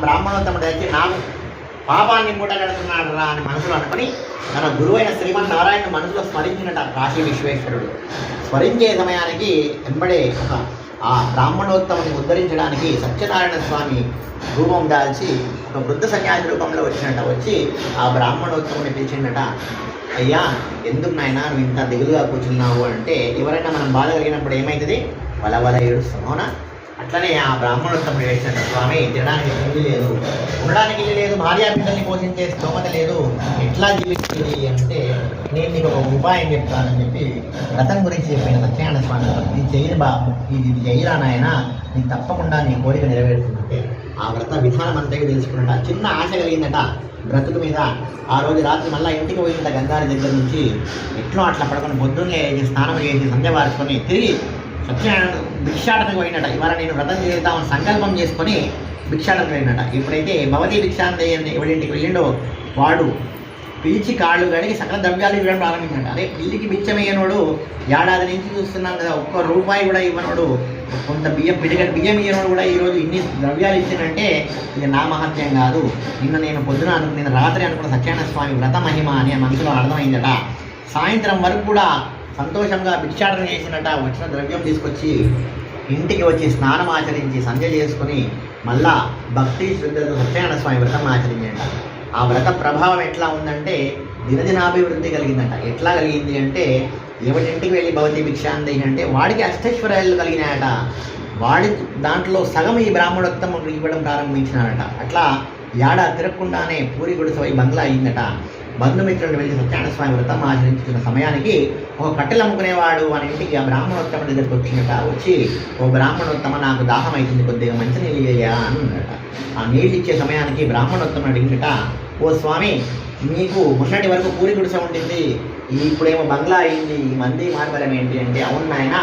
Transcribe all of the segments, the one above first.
బ్రాహ్మణోత్తముడు వచ్చి నాకు పాపాన్ని మూట కడుతున్నాడు రా అని మనసులో అనుకుని తన గురువైన శ్రీమన్నారాయణ మనసులో స్మరించినట కాశీ విశ్వేశ్వరుడు. స్మరించే సమయానికి వెంబడే ఆ బ్రాహ్మణోత్తముని ఉద్ధరించడానికి సత్యనారాయణ స్వామి రూపం దాల్చి ఒక వృద్ధ సన్యాసి రూపంలో వచ్చినట్ట. వచ్చి ఆ బ్రాహ్మణోత్తముని పిలిచిందట. అయ్యా, ఎందుకు నాయన నువ్వు ఇంత దిగులుగా కూర్చున్నావు అంటే, ఎవరైనా మనం బాధ కలిగినప్పుడు ఏమవుతుంది? వల ఏడుస్తాం, అవునా? అట్లనే ఆ బ్రాహ్మణోత్తముడు వేసిన స్వామి, తినడానికి ఇల్లు లేదు, ఉండడానికి ఇల్లు లేదు, భార్యాబిడ్డల్ని పోషించే స్తోమత లేదు, ఎట్లా జీవిస్తుంది అంటే నేను నీకు ఒక ఉపాయం చెప్తానని చెప్పి వ్రతం గురించి చెప్పిన సత్యనారాయణ స్వామి, ఇది చెయ్యి ఇది చెయ్యిరా నాయన, నీకు తప్పకుండా నీ కోరిక నెరవేరుతుందంటే ఆ వ్రత విధానం అంతా తెలుసుకున్నట. చిన్న ఆశ కలిగిందట బ్రతుకు మీద. ఆ రోజు రాత్రి మళ్ళీ ఇంటికి పోయినట గంగారి దగ్గర నుంచి. ఎట్లో అట్లా పడుకొని పొద్దున్నే స్నానం చేసి సంధ్య వార్చుకొని తిరిగి సత్యనారాయణ భిక్షాటనకు పోయినట. ఇవాళ నేను వ్రతం చేద్దామని సంకల్పం చేసుకొని భిక్షాటనకు పోయినట. ఎప్పుడైతే భవతి భిక్షాందేయని ఎవరింటికి వెళ్ళిండో వాడు పిలిచి కాళ్ళు గడిగి సకల ద్రవ్యాలు ఇవ్వడం ప్రారంభించాడు. అదే పిల్లికి బిచ్చమయ్యనోడు ఏడాది నుంచి చూస్తున్నాం కదా, ఒక్క రూపాయి కూడా ఇవ్వనోడు, కొంత పిడిగడి బియ్యం ఇవ్వనోడు కూడా ఈరోజు ఇన్ని ద్రవ్యాలు ఇచ్చిందంటే ఇది నా మహత్యం కాదు. నిన్న రాత్రి అనుకున్న సత్యనారాయణ స్వామి వ్రత మహిమ అని మనసులో అర్థమైందట. సాయంత్రం వరకు కూడా సంతోషంగా భిక్షాటన చేసినట. వచ్చిన ద్రవ్యం తీసుకొచ్చి ఇంటికి వచ్చి స్నానం ఆచరించి సంధ్య చేసుకుని మళ్ళా భక్తి శ్రద్ధతో సత్యనారాయణ స్వామి వ్రతం ఆచరించట. ఆ వ్రత ప్రభావం ఎట్లా ఉందంటే దినదినాభివృద్ధి కలిగిందంట. ఎట్లా కలిగింది అంటే, ఎవరింటికి వెళ్ళి భవతి భిక్షాందేహి అంటే వాడికి అష్టైశ్వర్యాలు కలిగినాయట. వాడి దాంట్లో సగం ఈ బ్రాహ్మణోత్తముడు ఇవ్వడం ప్రారంభించినారట. అట్లా ఏడాది తిరగకుండానే పూరి గుడిసోయి బంగ్లా అయిందట. బంధుమిత్రులను వెళ్ళి సత్యనారాయణ స్వామి వ్రతం ఆచరించుకున్న సమయానికి ఒక కట్టెలు అమ్ముకునేవాడు అని ఇంటికి ఆ బ్రాహ్మణోత్తమ దగ్గరికి వచ్చినట. వచ్చి, ఓ బ్రాహ్మణోత్తమ, నాకు దాహం అవుతుంది, కొద్దిగా మంచి నీళ్ళు ఇయ్యా అని ఉన్నట. ఆ నీళ్ళు ఇచ్చే సమయానికి బ్రాహ్మణోత్తమ అడిగినట, ఓ స్వామి, మీకు మొన్నటి వరకు పూరి గుడిసె ఉండింది, ఇప్పుడేమో బంగ్లా అయింది, ఈ మంది మార్గం ఏంటి అంటే, అవును నాయన,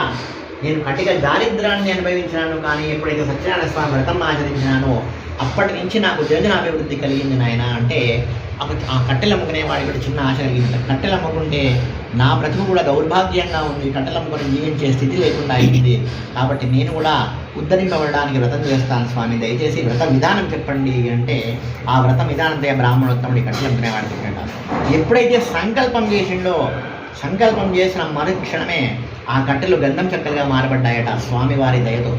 నేను కటిక దారిద్రాన్ని అనుభవించినాను, కానీ ఎప్పుడైతే సత్యనారాయణ స్వామి వ్రతం ఆచరించినానో అప్పటి నుంచి నాకు అభివృద్ధి కలిగింది నాయన అంటే, ఆ కట్టెలు అమ్ముకునే వాడికి కూడా చిన్న ఆశ కలిగింది. కట్టెలు అమ్ముకుంటే నా బ్రతుకు కూడా దౌర్భాగ్యంగా ఉంది, కట్టెలు అమ్ముకొని జీవించే స్థితి లేకుండా అయింది, కాబట్టి నేను కూడా ఉద్ధరింపబడడానికి వ్రతం చేస్తాను స్వామి, దయచేసి వ్రత విధానం చెప్పండి అంటే ఆ వ్రత విధానంతో బ్రాహ్మణోత్తముడి కట్టెలు అమ్ముకునేవాడు చెప్పాడు. ఎప్పుడైతే సంకల్పం చేసిండో, సంకల్పం చేసిన మరుక్షణమే ఆ కట్టెలు గంధం చెక్కలుగా మారబడ్డాయట స్వామివారి దయతో.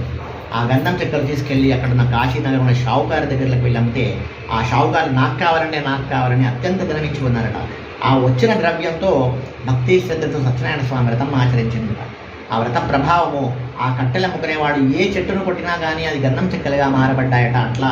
ఆ గంధం చెక్కలు తీసుకెళ్ళి అక్కడ ఉన్న కాశీనగర్ ఉన్న షావుకారు దగ్గరకు వెళ్ళి అమ్మితే ఆ షావుకారు నాకు కావాలని అత్యంత ధనమిచ్చి ఉన్నారట. ఆ వచ్చిన ద్రవ్యంతో భక్తి శ్రద్ధతో సత్యనారాయణ స్వామి వ్రతం ఆచరించిందట. ఆ వ్రత ప్రభావము ఆ కట్టెలు అమ్ముకునేవాడు ఏ చెట్టును కొట్టినా కానీ అది గంధం చెక్కలుగా మారబడ్డాయట. అట్లా